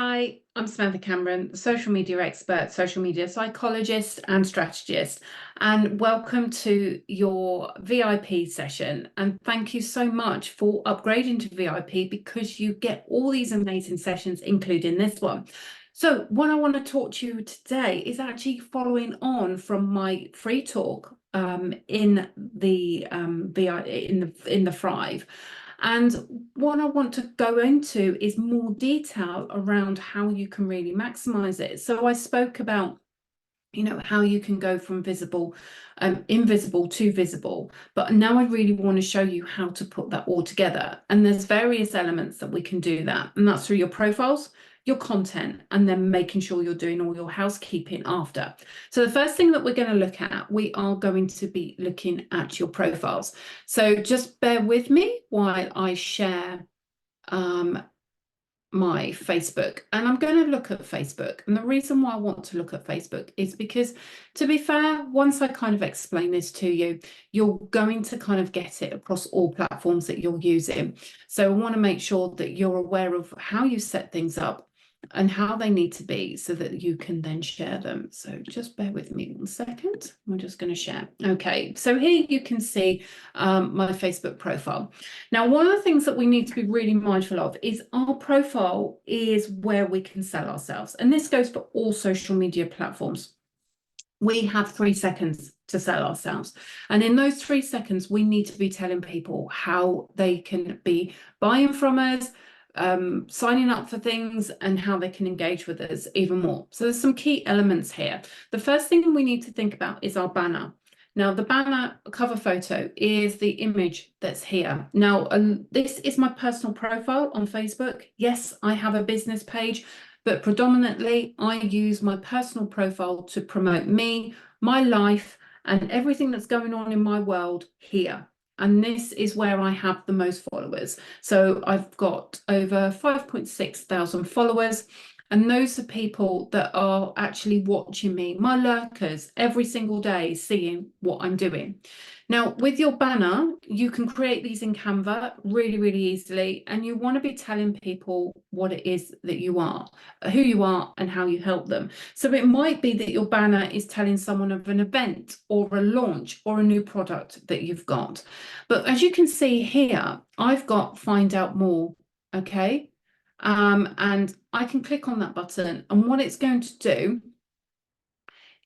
Hi, I'm Samantha Cameron, social media expert, social media psychologist and strategist, and welcome to your VIP session. And thank you so much for upgrading to VIP because you get all these amazing sessions, including this one. So what I want to talk to you today is actually following on from my free talk in the in the Thrive. And what I want to go into is more detail around how you can really maximize it. So I spoke about, how you can go from invisible to visible. But now I really want to show you how to put that all together. And there's various elements that we can do that. And that's through your profiles, your content, and then making sure you're doing all your housekeeping after. So the first thing that we're going to look at, we are going to be looking at your profiles. So just bear with me while I share my Facebook, and I'm going to look at Facebook. And the reason why I want to look at Facebook is because, to be fair, once I kind of explain this to you, you're going to kind of get it across all platforms that you're using. So I want to make sure that you're aware of how you set things up and how they need to be so that you can then share them. So just bear with me 1 second. I'm just going to share. Okay, so here you can see my Facebook profile. Now, one of the things that we need to be really mindful of is our profile is where we can sell ourselves. And this goes for all social media platforms. We have 3 seconds to sell ourselves. And in those 3 seconds, we need to be telling people how they can be buying from us, signing up for things, and how they can engage with us even more. So there's some key elements here. The first thing we need to think about is our banner. Now, the banner cover photo is the image that's here. Now, this is my personal profile on Facebook. Yes, I have a business page, but predominantly I use my personal profile to promote me, my life, and everything that's going on in my world here. And this is where I have the most followers. So I've got over 5.6 thousand followers. And those are people that are actually watching me, my lurkers, every single day, seeing what I'm doing. Now, with your banner, you can create these in Canva really, really easily. And you want to be telling people what it is that you are, who you are, and how you help them. So it might be that your banner is telling someone of an event or a launch or a new product that you've got. But as you can see here, I've got find out more, okay? And I can click on that button, and what it's going to do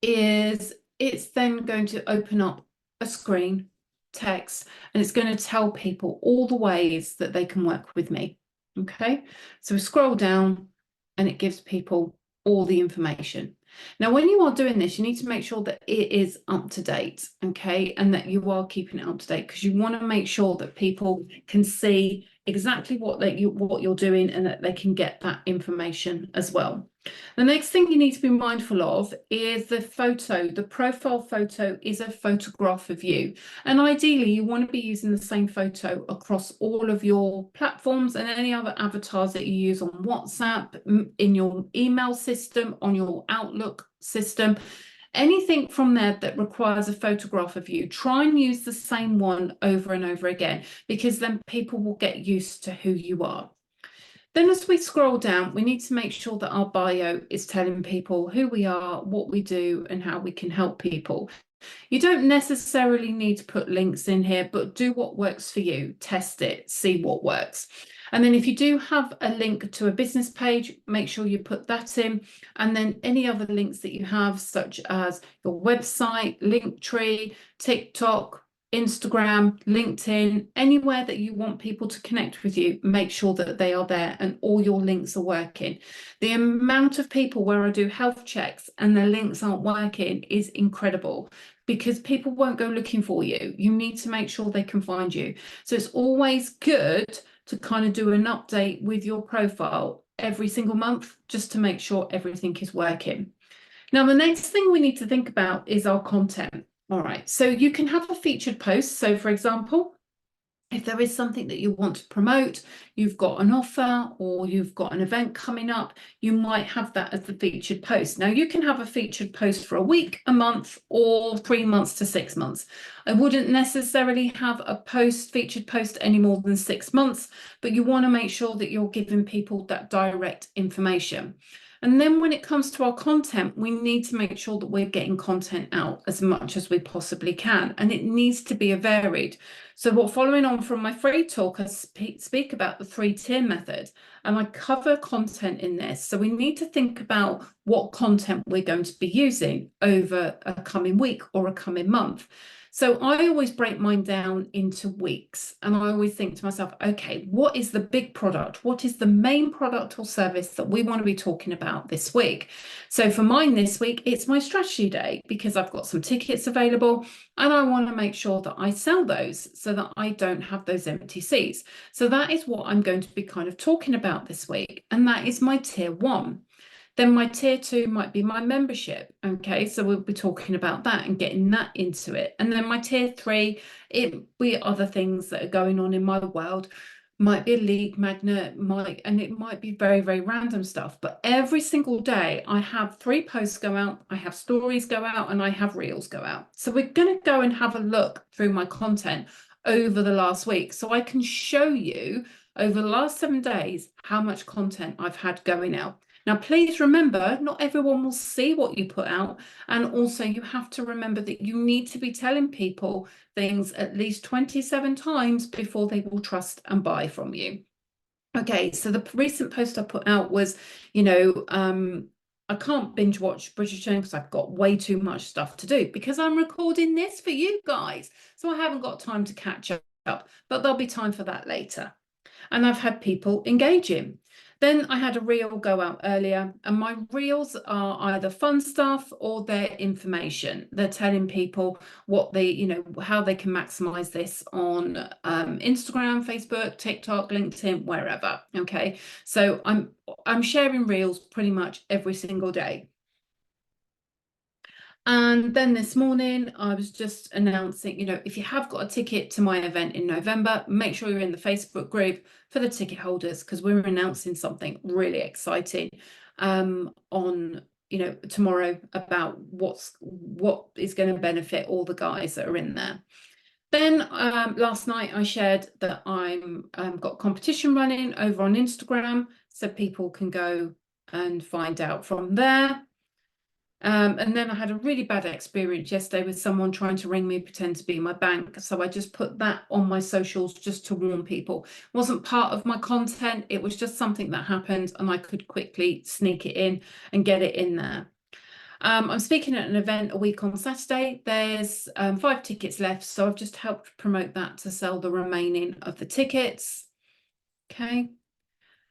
is it's then going to open up a screen, text, and it's going to tell people all the ways that they can work with me. Okay, so we scroll down and it gives people all the information. Now, when you are doing this, you need to make sure that it is up to date, okay, and that you are keeping it up to date, because you want to make sure that people can see exactly what you're doing and that they can get that information as well. The next thing you need to be mindful of is the photo. The profile photo is a photograph of you. And ideally, you want to be using the same photo across all of your platforms and any other avatars that you use on WhatsApp, in your email system, on your Outlook system. Anything from there that requires a photograph of you, try and use the same one over and over again, because then people will get used to who you are. Then as we scroll down, we need to make sure that our bio is telling people who we are, what we do, and how we can help people. You don't necessarily need to put links in here, but do what works for you. Test it, see what works. And then if you do have a link to a business page, make sure you put that in. And then any other links that you have, such as your website, Linktree, TikTok, Instagram, LinkedIn, anywhere that you want people to connect with you, make sure that they are there and all your links are working. The amount of people where I do health checks and their links aren't working is incredible, because people won't go looking for you. You need to make sure they can find you. So it's always good to kind of do an update with your profile every single month, just to make sure everything is working. Now, the next thing we need to think about is our content. All right, so you can have a featured post. So for example, If there is something that you want to promote, you've got an offer or you've got an event coming up, you might have that as the featured post. Now, you can have a featured post for a week, a month, or 3 months to 6 months. I wouldn't necessarily have a featured post any more than 6 months, but you want to make sure that you're giving people that direct information. And then when it comes to our content, we need to make sure that we're getting content out as much as we possibly can, and it needs to be varied. So what, following on from my free talk, I speak about the 3-tier method, and I cover content in this. So we need to think about what content we're going to be using over a coming week or a coming month. So I always break mine down into weeks, and I always think to myself, okay, what is the big product? What is the main product or service that we want to be talking about this week? So for mine this week, it's my strategy day, because I've got some tickets available and I want to make sure that I sell those so that I don't have those empty seats. So that is what I'm going to be kind of talking about this week, and that is my tier 1. Then my tier 2 might be my membership. Okay, so we'll be talking about that and getting that into it. And then my tier 3, it will be other things that are going on in my world. Might be a lead magnet, and it might be very, very random stuff. But every single day I have 3 posts go out, I have stories go out, and I have reels go out. So we're going to go and have a look through my content over the last week, so I can show you over the last 7 days how much content I've had going out. Now, please remember, not everyone will see what you put out. And also you have to remember that you need to be telling people things at least 27 times before they will trust and buy from you. Okay, so the recent post I put out was, I can't binge watch Bridgerton because I've got way too much stuff to do, because I'm recording this for you guys. So I haven't got time to catch up, but there'll be time for that later. And I've had people engaging. Then I had a reel go out earlier, and my reels are either fun stuff or they're information. They're telling people what how they can maximize this on Instagram, Facebook, TikTok, LinkedIn, wherever. Okay, so I'm sharing reels pretty much every single day. And then this morning, I was just announcing, if you have got a ticket to my event in November, make sure you're in the Facebook group for the ticket holders, because we're announcing something really exciting on, tomorrow, about what is going to benefit all the guys that are in there. Then last night I shared that I'm got a competition running over on Instagram, so people can go and find out from there. And then I had a really bad experience yesterday with someone trying to ring me, pretend to be my bank. So I just put that on my socials just to warn people. It wasn't part of my content. It was just something that happened and I could quickly sneak it in and get it in there. I'm speaking at an event a week on Saturday. There's 5 tickets left. So I've just helped promote that to sell the remaining of the tickets. Okay.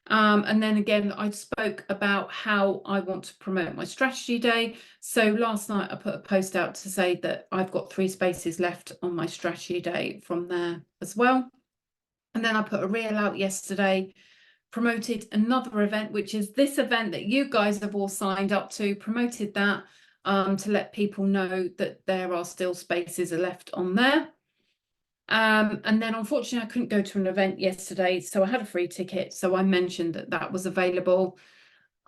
And then again, I spoke about how I want to promote my strategy day. So last night I put a post out to say that I've got 3 spaces left on my strategy day from there as well. And then I put a reel out yesterday, promoted another event, which is this event that you guys have all signed up to, promoted that to let people know that there are still spaces left on there. And then unfortunately I couldn't go to an event yesterday, so I had a free ticket, so I mentioned that that was available.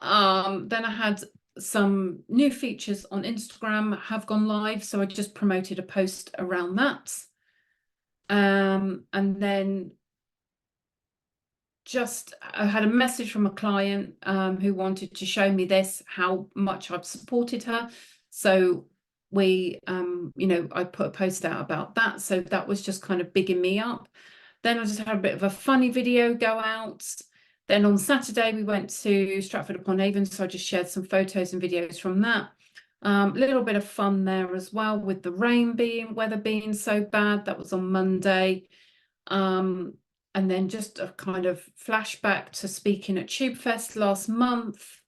Then I had some new features on Instagram have gone live, so I just promoted a post around that. And then I had a message from a client who wanted to show me how much I've supported her. So I put a post out about that. So that was just kind of bigging me up. Then I just had a bit of a funny video go out. Then on Saturday, we went to Stratford-upon-Avon. So I just shared some photos and videos from that. A little bit of fun there as well with the weather being so bad. That was on Monday. And then just a kind of flashback to speaking at TubeFest last month.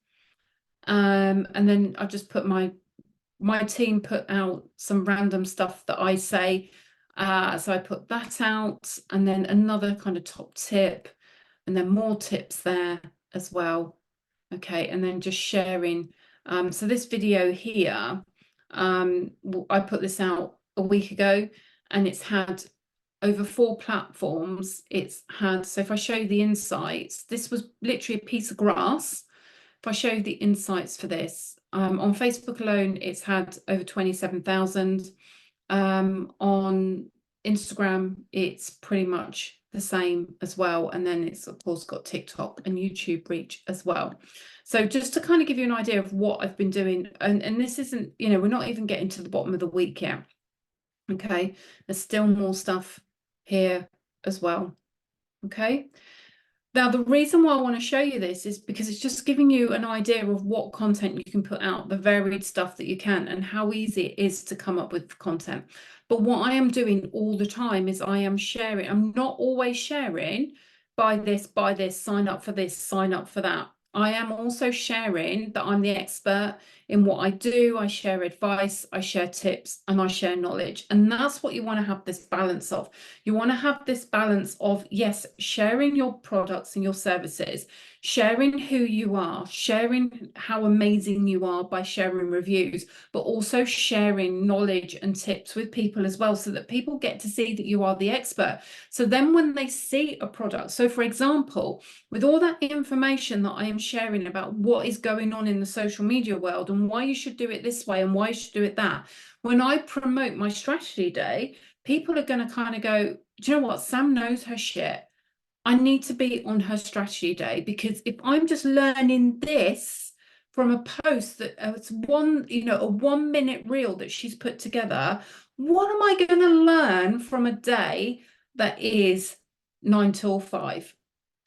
And then I just put my team put out some random stuff that I say. So I put that out, and then another kind of top tip, and then more tips there as well. Okay, and then just sharing. So this video here, I put this out a week ago, and it's had over 4 platforms, it's had, so if I show you the insights, this was literally a piece of grass. If I show you the insights for this, on Facebook alone, it's had over 27,000. On Instagram, it's pretty much the same as well. And then it's, of course, got TikTok and YouTube reach as well. So just to kind of give you an idea of what I've been doing, and this isn't, you know, we're not even getting to the bottom of the week yet. Okay, there's still more stuff here as well. Okay. Now, the reason why I want to show you this is because it's just giving you an idea of what content you can put out, the varied stuff that you can, and how easy it is to come up with content. But what I am doing all the time is I am sharing. I'm not always sharing, buy this, sign up for this, sign up for that. I am also sharing that I'm the expert in what I do. I share advice, I share tips, and I share knowledge. And that's what you want to have this balance of. You want to have this balance of, yes, sharing your products and your services, sharing who you are, sharing how amazing you are by sharing reviews, but also sharing knowledge and tips with people as well, so that people get to see that you are the expert. So then when they see a product, so for example, with all that information that I am sharing about what is going on in the social media world and why you should do it this way and why you should do it that, when I promote my strategy day, people are going to kind of go, do you know what? Sam knows her shit. I need to be on her strategy day, because if I'm just learning this from a post that it's one, you know, a 1-minute reel that she's put together, what am I going to learn from a day that is 9 till 5?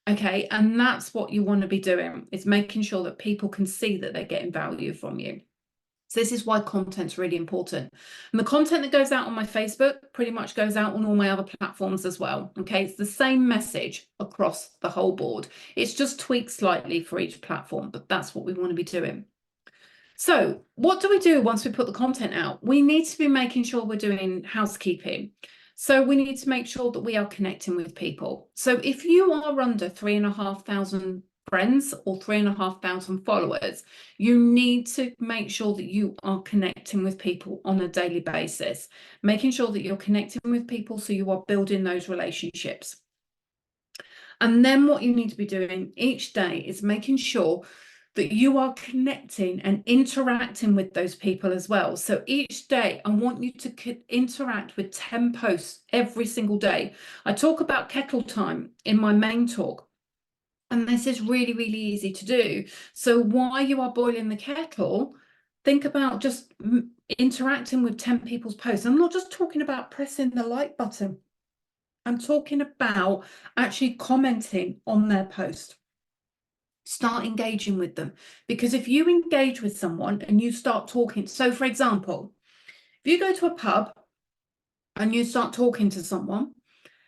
Okay, and that's what you want to be doing, is making sure that people can see that they're getting value from you. So this is why content's really important. And the content that goes out on my Facebook pretty much goes out on all my other platforms as well. Okay, it's the same message across the whole board. It's just tweaked slightly for each platform, but that's what we want to be doing. So what do we do once we put the content out? We need to be making sure we're doing housekeeping. So we need to make sure that we are connecting with people. So if you are under 3,500 friends or 3,500 followers, you need to make sure that you are connecting with people on a daily basis, making sure that you're connecting with people so you are building those relationships. And then what you need to be doing each day is making sure that you are connecting and interacting with those people as well. So each day, I want you to interact with 10 posts every single day. I talk about kettle time in my main talk, and this is really, really easy to do. So while you are boiling the kettle, think about just interacting with 10 people's posts. I'm not just talking about pressing the like button. I'm talking about actually commenting on their post. Start engaging with them, because if you engage with someone and you start talking, so for example, if you go to a pub and you start talking to someone,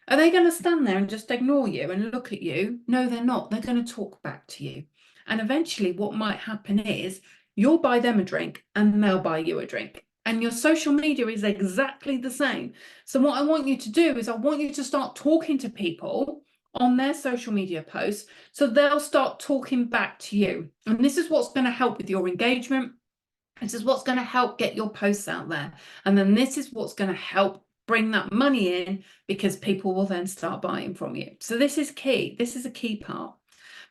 are they going to stand there and just ignore you and look at you? No, they're not. They're going to talk back to you. And eventually what might happen is you'll buy them a drink and they'll buy you a drink. And your social media is exactly the same. So what I want you to do is I want you to start talking to people on their social media posts, so they'll start talking back to you. And this is what's going to help with your engagement. This is what's going to help get your posts out there. And then this is what's going to help bring that money in, because people will then start buying from you. So this is key. This is a key part.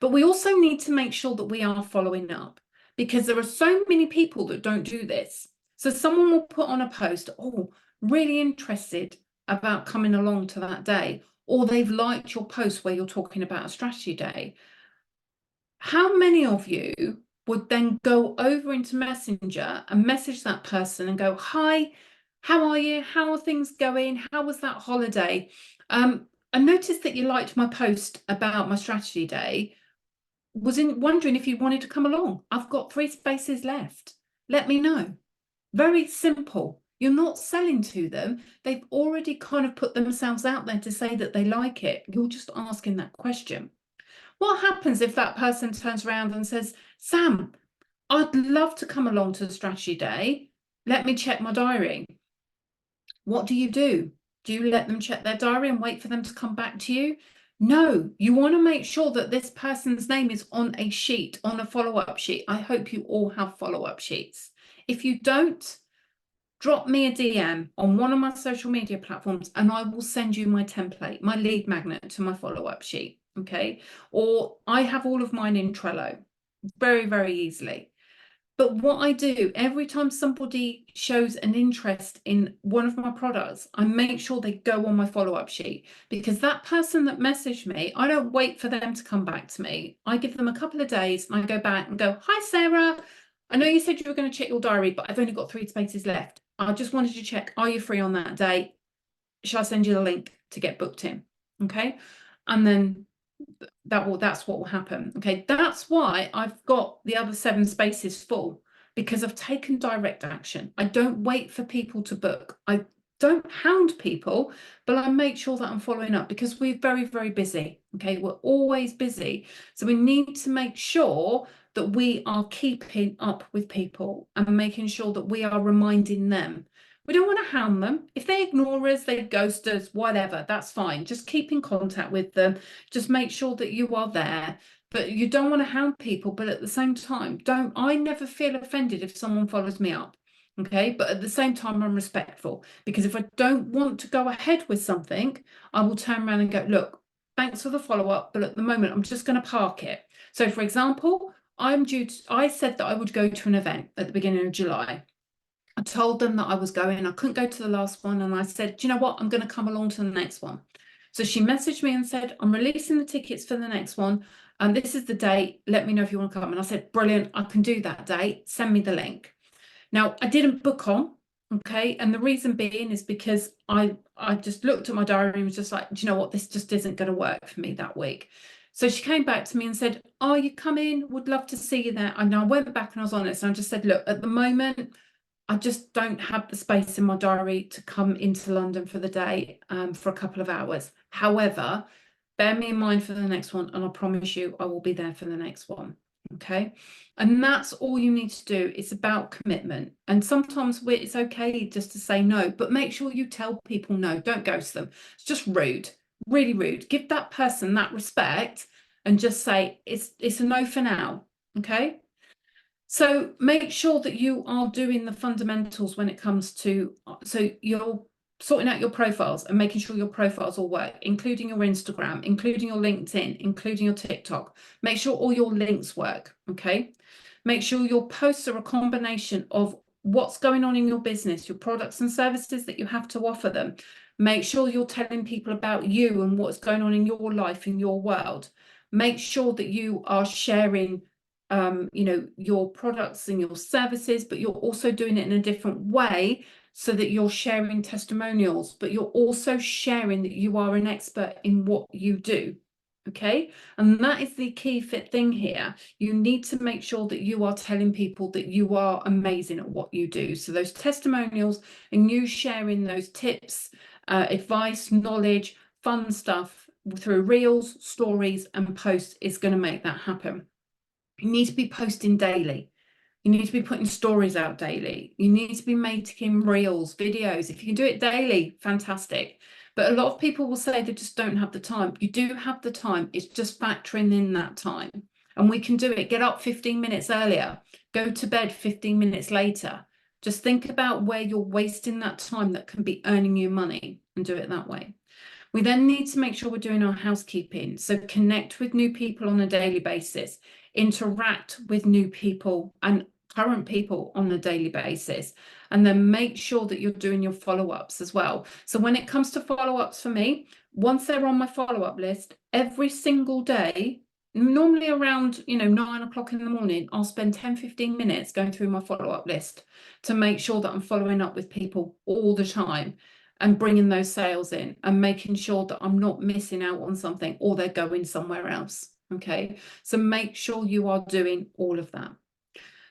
But we also need to make sure that we are following up, because there are so many people that don't do this. So someone will put on a post, oh, really interested about coming along to that day, or they've liked your post where you're talking about a strategy day. How many of you would then go over into Messenger and message that person and go, hi, how are you? How are things going? How was that holiday? I noticed that you liked my post about my strategy day. Wondering if you wanted to come along. I've got 3 spaces left. Let me know. Very simple. You're not selling to them. They've already kind of put themselves out there to say that they like it. You're just asking that question. What happens if that person turns around and says, Sam, I'd love to come along to the strategy day. Let me check my diary. What do? Do you let them check their diary and wait for them to come back to you? No, you want to make sure that this person's name is on a sheet, on a follow-up sheet. I hope you all have follow-up sheets. If you don't, drop me a DM on one of my social media platforms and I will send you my template, my lead magnet to my follow-up sheet. Okay. Or I have all of mine in Trello very, very easily. But what I do every time somebody shows an interest in one of my products, I make sure they go on my follow-up sheet, because that person that messaged me, I don't wait for them to come back to me. I give them a couple of days and I go back and go, hi, Sarah. I know you said you were going to check your diary, but I've only got 3 spaces left. I just wanted to check, are you free on that day? Shall I send you the link to get booked in? Okay. And then that's what will happen. Okay, that's why I've got the other 7 spaces full, because I've taken direct action. I don't wait for people to book. I don't hound people, but I make sure that I'm following up, because we're very, very busy. Okay, we're always busy. So we need to make sure that we are keeping up with people and making sure that we are reminding them. We don't want to hound them. If they ignore us, they ghost us, whatever, that's fine. Just keep in contact with them. Just make sure that you are there. But you don't want to hound people, but at the same time, I never feel offended if someone follows me up. Okay, but at the same time, I'm respectful, because if I don't want to go ahead with something, I will turn around and go, look, thanks for the follow-up, but at the moment, I'm just going to park it. So for example, I said that I would go to an event at the beginning of July. I told them that I was going. I couldn't go to the last one. And I said, do you know what? I'm going to come along to the next one. So she messaged me and said, I'm releasing the tickets for the next one. And this is the date. Let me know if you want to come. And I said, brilliant. I can do that date. Send me the link. Now, I didn't book on. Okay. And the reason being is because I just looked at my diary and was just like, do you know what? This just isn't going to work for me that week. So she came back to me and said, oh, you come in? Would love to see you there. And I went back and I was honest. And I just said, look, at the moment, I just don't have the space in my diary to come into London for the day for a couple of hours. However, bear me in mind for the next one, and I promise you I will be there for the next one. Okay. And that's all you need to do. It's about commitment. And sometimes it's okay just to say no, but make sure you tell people no. Don't ghost them. It's just rude, really rude. Give that person that respect and just say it's a no for now. Okay. So make sure that you are doing the fundamentals when it comes to, so you're sorting out your profiles and making sure your profiles all work, including your Instagram, including your LinkedIn, including your TikTok. Make sure all your links work, okay? Make sure your posts are a combination of what's going on in your business, your products and services that you have to offer them. Make sure you're telling people about you and what's going on in your life, in your world. Make sure that you are sharing your products and your services, but you're also doing it in a different way, so that you're sharing testimonials, but you're also sharing that you are an expert in what you do. Okay. And that is the key thing here. You need to make sure that you are telling people that you are amazing at what you do. So those testimonials and you sharing those tips, advice, knowledge, fun stuff through reels, stories, and posts is going to make that happen. You need to be posting daily. You need to be putting stories out daily. You need to be making reels, videos. If you can do it daily, fantastic. But a lot of people will say they just don't have the time. You do have the time. It's just factoring in that time. And we can do it. Get up 15 minutes earlier. Go to bed 15 minutes later. Just think about where you're wasting that time that can be earning you money, and do it that way. We then need to make sure we're doing our housekeeping. So connect with new people on a daily basis, interact with new people and current people on a daily basis, and then make sure that you're doing your follow-ups as well. So when it comes to follow-ups for me, once they're on my follow-up list, every single day, normally around 9 o'clock in the morning, I'll spend 10-15 minutes going through my follow-up list to make sure that I'm following up with people all the time and bringing those sales in and making sure that I'm not missing out on something or they're going somewhere else. Okay, so make sure you are doing all of that.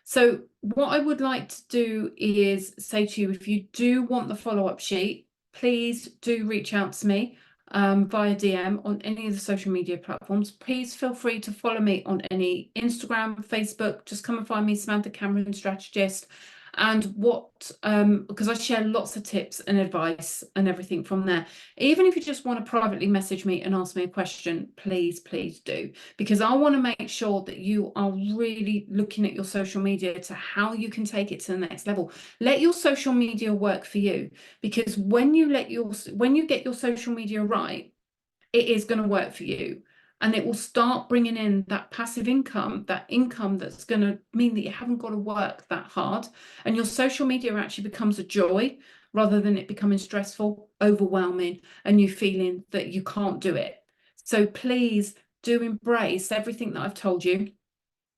So what I would like to do is say to you, if you do want the follow-up sheet, please do reach out to me via DM on any of the social media platforms. Please feel free to follow me on any Instagram, Facebook. Just come and find me, Samantha Cameron Strategist. And what, because I share lots of tips and advice and everything from there. Even if you just want to privately message me and ask me a question, please do, because I want to make sure that you are really looking at your social media to how you can take it to the next level. Let your social media work for you, because when you get your social media right, it is going to work for you. And it will start bringing in that passive income, that income that's going to mean that you haven't got to work that hard. And your social media actually becomes a joy rather than it becoming stressful, overwhelming, and you feeling that you can't do it. So please do embrace everything that I've told you.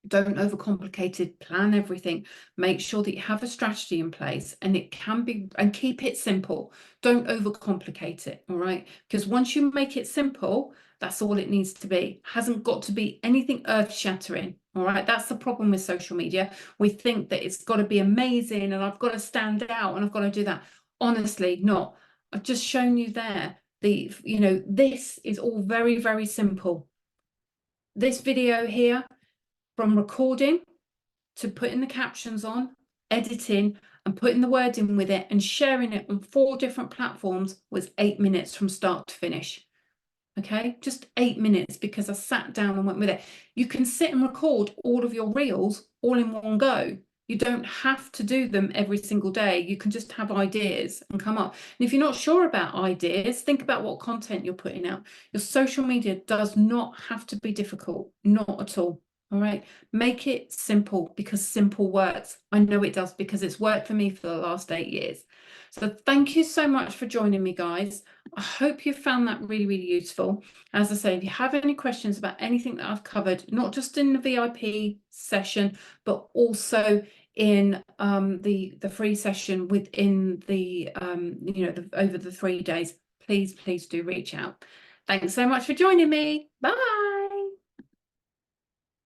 Don't overcomplicate it, plan everything, make sure that you have a strategy in place, and it can be, and keep it simple. Don't overcomplicate it, all right? Because once you make it simple, that's all it needs to be. Hasn't got to be anything earth-shattering, all right? That's the problem with social media. We think that it's got to be amazing and I've got to stand out and I've got to do that. Honestly, not. I've just shown you there this is all very, very simple. This video here, from recording to putting the captions on, editing and putting the word in with it and sharing it on 4 different platforms, was 8 minutes from start to finish. Okay, just 8 minutes, because I sat down and went with it. You can sit and record all of your reels all in one go. You don't have to do them every single day. You can just have ideas and come up. And if you're not sure about ideas, think about what content you're putting out. Your social media does not have to be difficult, not at all. All right, make it simple, because simple works. I know it does, because it's worked for me for the last 8 years. So thank you so much for joining me, guys. I hope you found that really, really useful. As I say, if you have any questions about anything that I've covered, not just in the VIP session, but also in the free session within the over the 3 days, please do reach out. Thanks so much for joining me. Bye.